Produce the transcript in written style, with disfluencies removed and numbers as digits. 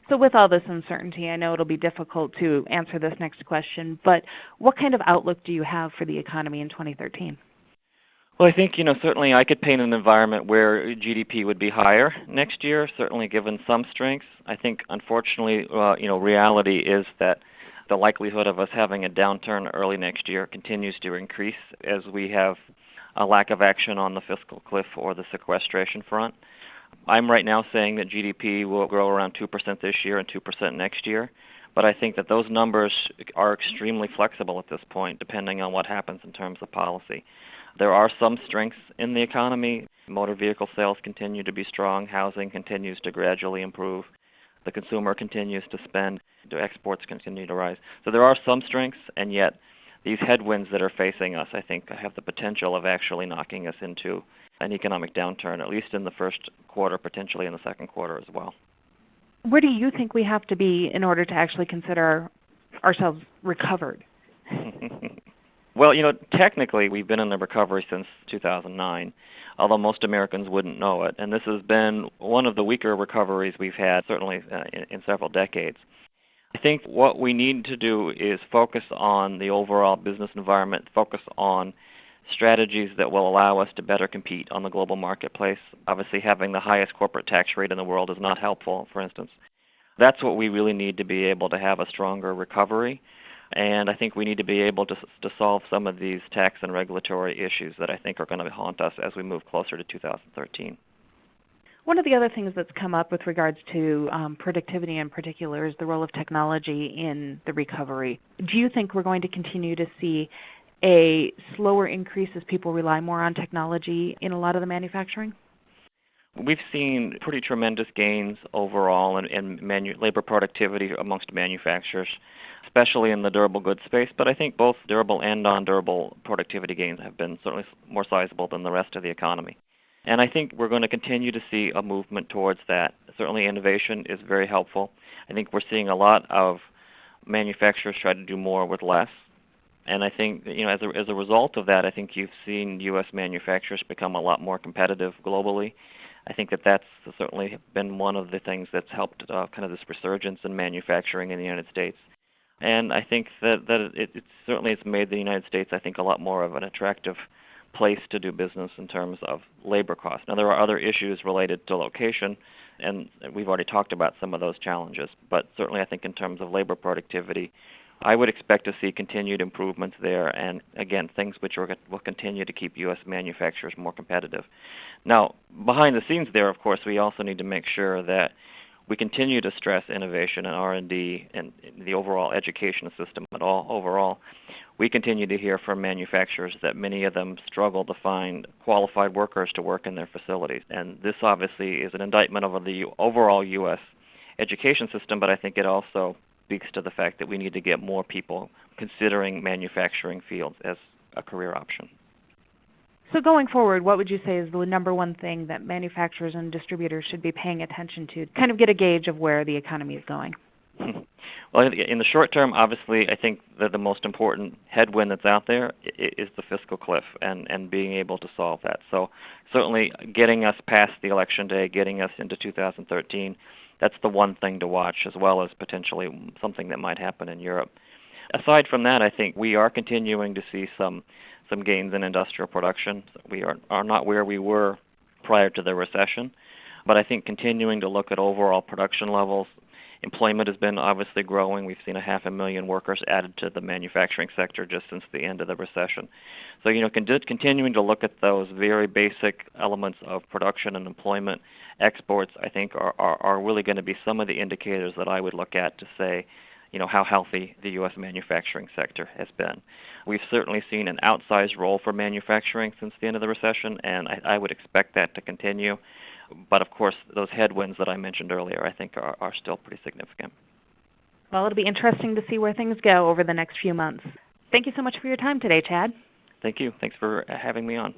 So with all this uncertainty, I know it'll be difficult to answer this next question, but what kind of outlook do you have for the economy in 2013? Well, I think, certainly I could paint an environment where GDP would be higher next year, certainly given some strengths. I think, unfortunately, reality is that the likelihood of us having a downturn early next year continues to increase as we have a lack of action on the fiscal cliff or the sequestration front. I'm right now saying that GDP will grow around 2% this year and 2% next year, but I think that those numbers are extremely flexible at this point, depending on what happens in terms of policy. There are some strengths in the economy. Motor vehicle sales continue to be strong. Housing continues to gradually improve. The consumer continues to spend. The exports continue to rise. So there are some strengths, and yet these headwinds that are facing us, I think, have the potential of actually knocking us into an economic downturn, at least in the first quarter, potentially in the second quarter as well. Where do you think we have to be in order to actually consider ourselves recovered? Well, technically we've been in the recovery since 2009, although most Americans wouldn't know it. And this has been one of the weaker recoveries we've had, certainly in several decades. I think what we need to do is focus on the overall business environment, focus on strategies that will allow us to better compete on the global marketplace. Obviously, having the highest corporate tax rate in the world is not helpful, for instance. That's what we really need to be able to have a stronger recovery. And I think we need to be able to solve some of these tax and regulatory issues that I think are going to haunt us as we move closer to 2013. One of the other things that's come up with regards to productivity in particular is the role of technology in the recovery. Do you think we're going to continue to see a slower increase as people rely more on technology in a lot of the manufacturing? We've seen pretty tremendous gains overall in labor productivity amongst manufacturers, especially in the durable goods space. But I think both durable and non-durable productivity gains have been certainly more sizable than the rest of the economy. And I think we're going to continue to see a movement towards that. Certainly innovation is very helpful. I think we're seeing a lot of manufacturers try to do more with less. And I think, as a result of that, I think you've seen U.S. manufacturers become a lot more competitive globally. I think that's certainly been one of the things that's helped kind of this resurgence in manufacturing in the United States. And I think that it certainly has made the United States, I think, a lot more of an attractive place to do business in terms of labor costs. Now, there are other issues related to location, and we've already talked about some of those challenges. But certainly I think in terms of labor productivity, I would expect to see continued improvements there, and again, things which will continue to keep U.S. manufacturers more competitive. Now, behind the scenes there, of course, we also need to make sure that we continue to stress innovation and R&D and the overall education system overall. We continue to hear from manufacturers that many of them struggle to find qualified workers to work in their facilities. And this obviously is an indictment of the overall U.S. education system, but I think it also speaks to the fact that we need to get more people considering manufacturing fields as a career option. So going forward, what would you say is the number one thing that manufacturers and distributors should be paying attention to kind of get a gauge of where the economy is going? Well, in the short term, obviously, I think that the most important headwind that's out there is the fiscal cliff and being able to solve that. So certainly getting us past the election day, getting us into 2013, that's the one thing to watch, as well as potentially something that might happen in Europe. Aside from that, I think we are continuing to see some gains in industrial production. We are not where we were prior to the recession, but I think continuing to look at overall production levels. Employment has been obviously growing. We've seen 500,000 workers added to the manufacturing sector just since the end of the recession. So, continuing to look at those very basic elements of production and employment, exports, I think are really going to be some of the indicators that I would look at to say, how healthy the U.S. manufacturing sector has been. We've certainly seen an outsized role for manufacturing since the end of the recession, and I would expect that to continue. But of course, those headwinds that I mentioned earlier, I think are still pretty significant. Well, it'll be interesting to see where things go over the next few months. Thank you so much for your time today, Chad. Thank you. Thanks for having me on.